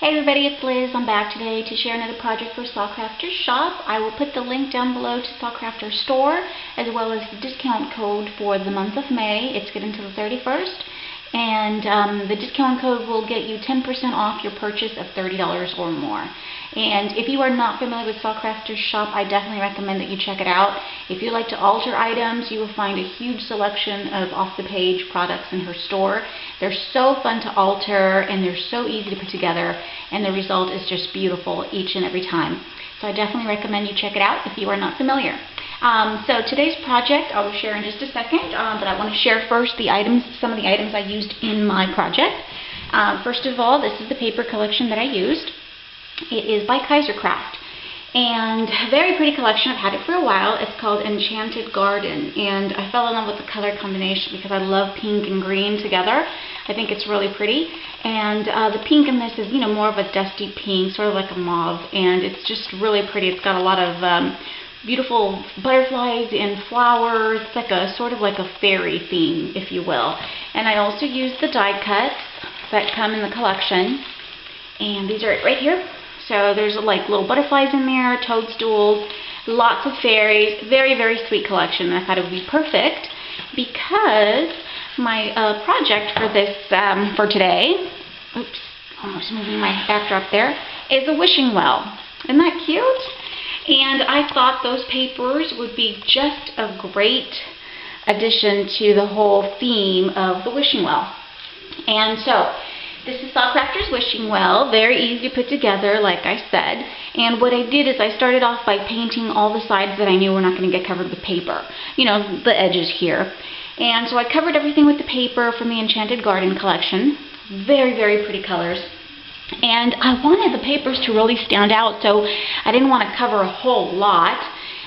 Hey everybody, it's Liz. I'm back today to share another project for Saw Crafters Shop. I will put the link down below to Saw Crafters Store as well as the discount code for the month of May. It's good until the 31st. And the discount code will get you 10% off your purchase of $30 or more. And if you are not familiar with Saw Crafters Shop, I definitely recommend that you check it out. If you like to alter items, you will find a huge selection of off-the-page products in her store. They're so fun to alter and they're so easy to put together, and the result is just beautiful each and every time. So I definitely recommend you check it out if you are not familiar. So today's project I will share in just a second, but I want to share first some of the items I used in my project. First of all, this is the paper collection that I used. It is by Kaisercraft, and a very pretty collection. I've had it for a while. It's called Enchanted Garden, and I fell in love with the color combination because I love pink and green together. I think it's really pretty, and the pink in this is, more of a dusty pink, sort of like a mauve, and it's just really pretty. It's got a lot of beautiful butterflies and flowers. It's like sort of like a fairy theme, if you will. And I also used the die cuts that come in the collection, and these are right here. So there's like little butterflies in there, toadstools, lots of fairies. Very, very sweet collection. And I thought it would be perfect because my project for this, for today, oops, almost moving my backdrop there, is a wishing well. Isn't that cute? And I thought those papers would be just a great addition to the whole theme of the wishing well. And so this is Saw Crafters Wishing Well, very easy to put together, like I said. And what I did is I started off by painting all the sides that I knew were not going to get covered with paper. The edges here. And so I covered everything with the paper from the Enchanted Garden collection. Very, very pretty colors. And I wanted the papers to really stand out, so I didn't want to cover a whole lot.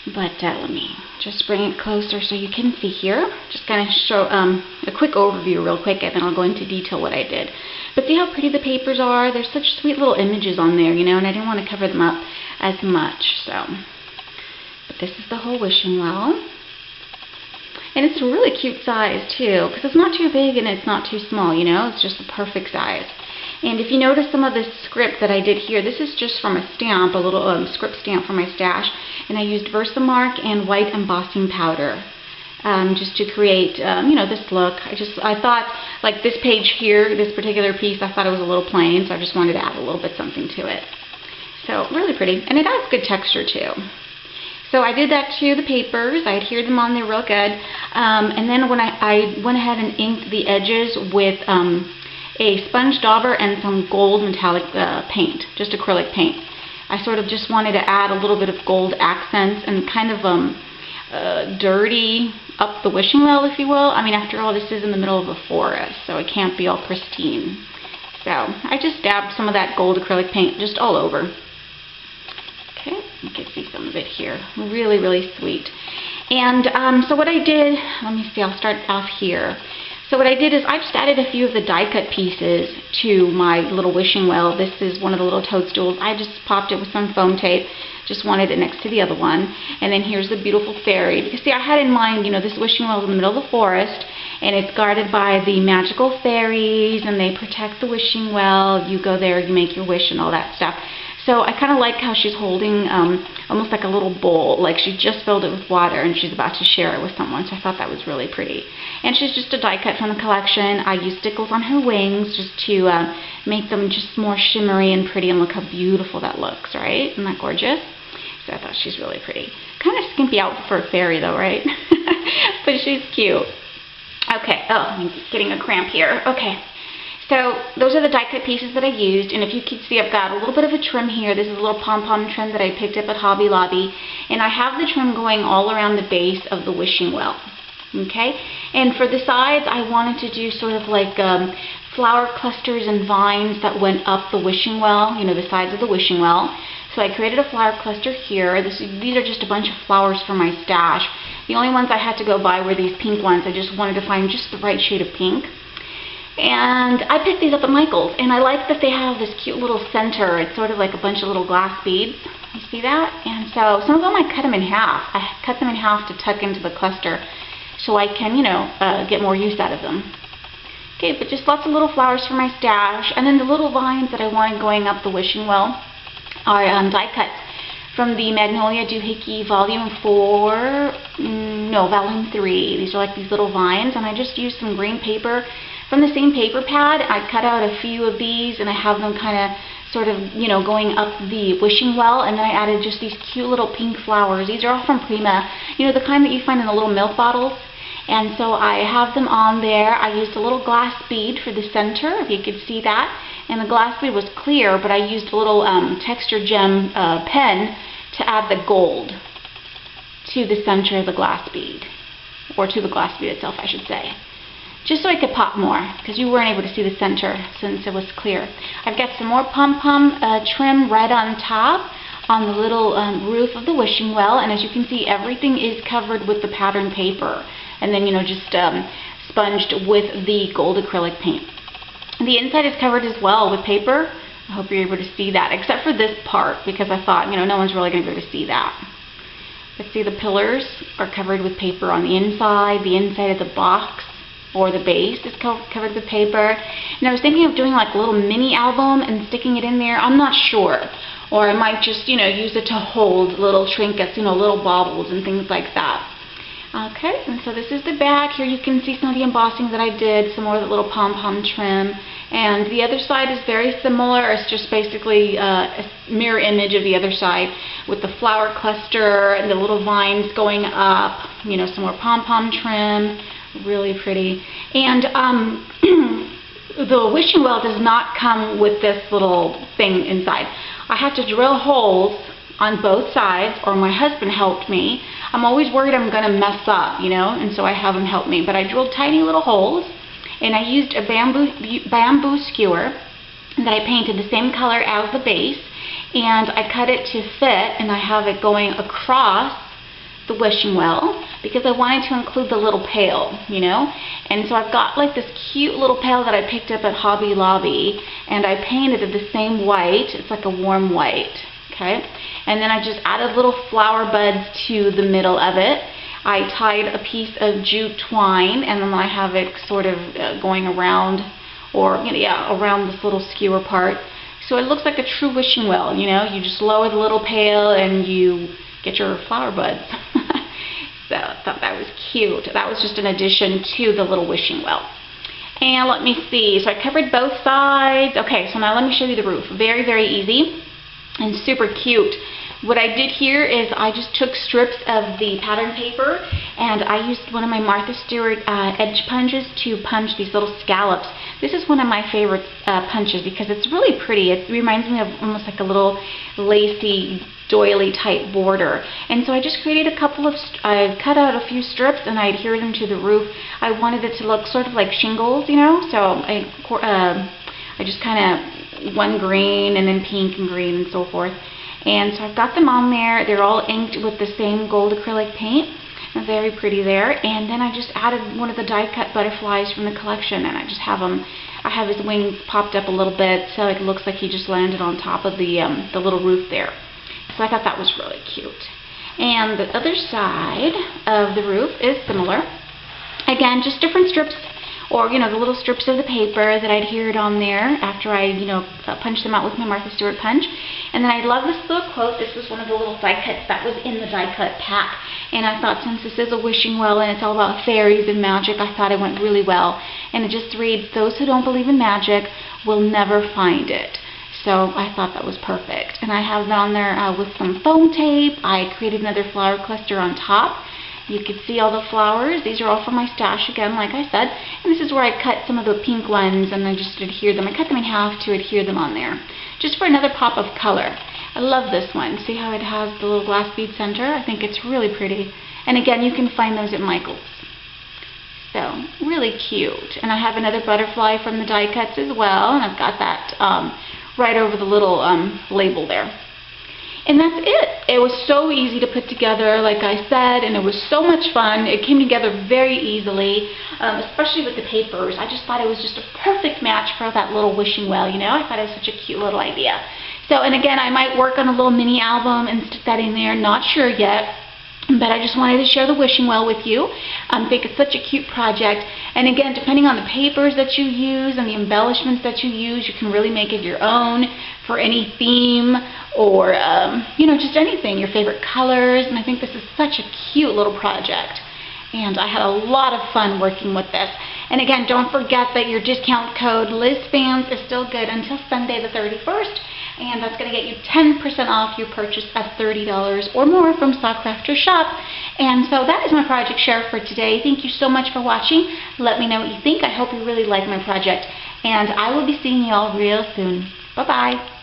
But let me just bring it closer so you can see here. Just kind of show a quick overview real quick, and then I'll go into detail what I did. But see how pretty the papers are? There's such sweet little images on there, and I didn't want to cover them up as much. But this is the whole wishing well. And it's a really cute size too, because it's not too big and it's not too small, It's just the perfect size. And if you notice some of the script that I did here, this is just from a stamp, a little script stamp from my stash. And I used Versamark and white embossing powder just to create, this look. I thought, like this page here, this particular piece, I thought it was a little plain, so I just wanted to add a little bit something to it. So really pretty, and it adds good texture too. So I did that to the papers. I adhered them on there real good. And then when I went ahead and inked the edges with a sponge dauber and some gold metallic paint, just acrylic paint. I sort of just wanted to add a little bit of gold accents and kind of dirty up the wishing well, if you will. I mean, after all, this is in the middle of a forest, so it can't be all pristine. So I just dabbed some of that gold acrylic paint just all over. Okay, you can see some of it here. Really, really sweet. And so what I did, let me see, I'll start off here. So what I did is I just added a few of the die cut pieces to my little wishing well. This is one of the little toadstools. I just popped it with some foam tape. Just wanted it next to the other one. And then here's the beautiful fairy. Because see, I had in mind, this wishing well is in the middle of the forest, and it's guarded by the magical fairies, and they protect the wishing well. You go there, you make your wish and all that stuff. So I kind of like how she's holding almost like a little bowl, like she just filled it with water and she's about to share it with someone. So I thought that was really pretty. And she's just a die cut from the collection. I used stickles on her wings just to make them just more shimmery and pretty, and look how beautiful that looks, right? Isn't that gorgeous? So I thought she's really pretty. Kind of skimpy outfit for a fairy though, right? But she's cute. Okay, oh, I'm getting a cramp here. Okay. So those are the die cut pieces that I used, and if you can see, I've got a little bit of a trim here. This is a little pom-pom trim that I picked up at Hobby Lobby, and I have the trim going all around the base of the wishing well. Okay, and for the sides, I wanted to do sort of like flower clusters and vines that went up the wishing well, the sides of the wishing well. So I created a flower cluster here. These are just a bunch of flowers from my stash. The only ones I had to go buy were these pink ones. I just wanted to find just the right shade of pink. And I picked these up at Michael's, and I like that they have this cute little center. It's sort of like a bunch of little glass beads. You see that? And so some of them I cut them in half. I cut them in half to tuck into the cluster so I can, get more use out of them. Okay, but just lots of little flowers for my stash. And then the little vines that I wanted going up the wishing well are die cuts from the Magnolia Doohickey Volume 4, no, Volume 3. These are like these little vines, and I just used some green paper from the same paper pad. I cut out a few of these, and I have them kind of sort of, you know, going up the wishing well, and then I added just these cute little pink flowers. These are all from Prima, you know, the kind that you find in the little milk bottles. And so I have them on there. I used a little glass bead for the center, if you could see that. And the glass bead was clear, but I used a little texture gem pen to add the gold to the center of the glass bead. Or to the glass bead itself, I should say. Just so I could pop more, because you weren't able to see the center since it was clear. I've got some more pom-pom trim right on top on the little roof of the wishing well. And as you can see, everything is covered with the pattern paper. And then, you know, just sponged with the gold acrylic paint. The inside is covered as well with paper. I hope you're able to see that, except for this part, because I thought, you know, no one's really going to be able to see that. But see, the pillars are covered with paper on the inside of the box, or the base is covered with paper. And I was thinking of doing like a little mini album and sticking it in there. I'm not sure. Or I might just, you know, use it to hold little trinkets, you know, little baubles and things like that. Okay, and so this is the back. Here you can see some of the embossing that I did, some more of the little pom-pom trim. And the other side is very similar. It's just basically a mirror image of the other side with the flower cluster and the little vines going up, you know, some more pom-pom trim. Really pretty. And the wishing well does not come with this little thing inside. I had to drill holes on both sides, or my husband helped me. I'm always worried I'm going to mess up, you know, and so I have him help me. But I drilled tiny little holes, and I used a bamboo skewer that I painted the same color as the base, and I cut it to fit, and I have it going across the wishing well because I wanted to include the little pail, you know. And so I've got like this cute little pail that I picked up at Hobby Lobby, and I painted it the same white. It's like a warm white. Okay, and then I just added little flower buds to the middle of it. I tied a piece of jute twine, and then I have it sort of going around, or you know, yeah, around this little skewer part. So it looks like a true wishing well. You know, you just lower the little pail and you get your flower buds. So I thought that was cute. That was just an addition to the little wishing well. And let me see. So I covered both sides. Okay, so now let me show you the roof. Very, very easy. And super cute. What I did here is I just took strips of the pattern paper, and I used one of my Martha Stewart edge punches to punch these little scallops. This is one of my favorite punches because it's really pretty. It reminds me of almost like a little lacy doily type border. And so I just created a couple of, I cut out a few strips and I adhered them to the roof. I wanted it to look sort of like shingles, you know, so I just kind of one green and then pink and green and so forth. And so I've got them on there. They're all inked with the same gold acrylic paint. Very pretty there. And then I just added one of the die cut butterflies from the collection, and I just have him, I have his wings popped up a little bit so it looks like he just landed on top of the little roof there. So I thought that was really cute. And the other side of the roof is similar. Again, just different strips, or you know, the little strips of the paper that I'd adhered on there after I, you know, punched them out with my Martha Stewart punch. And then I love this little quote. This was one of the little die cuts that was in the die cut pack. And I thought, since this is a wishing well and it's all about fairies and magic, I thought it went really well. And it just reads, "Those who don't believe in magic will never find it." So I thought that was perfect. And I have it on there with some foam tape. I created another flower cluster on top. You can see all the flowers. These are all from my stash again, like I said. And this is where I cut some of the pink ones and I just adhered them. I cut them in half to adhere them on there, just for another pop of color. I love this one. See how it has the little glass bead center? I think it's really pretty. And again, you can find those at Michael's. So, really cute. And I have another butterfly from the die cuts as well. And I've got that right over the little label there. And that's it. It was so easy to put together, like I said, and it was so much fun. It came together very easily, especially with the papers. I just thought it was just a perfect match for that little wishing well, you know? I thought it was such a cute little idea. So, and again, I might work on a little mini album and stick that in there. Not sure yet. But I just wanted to share the wishing well with you. I think it's such a cute project. And again, depending on the papers that you use and the embellishments that you use, you can really make it your own for any theme or, just anything, your favorite colors. And I think this is such a cute little project. And I had a lot of fun working with this. And again, don't forget that your discount code LizFans is still good until Sunday the 31st. And that's going to get you 10% off your purchase of $30 or more from Sockcrafters Shop. And so that is my project share for today. Thank you so much for watching. Let me know what you think. I hope you really like my project. And I will be seeing you all real soon. Bye-bye.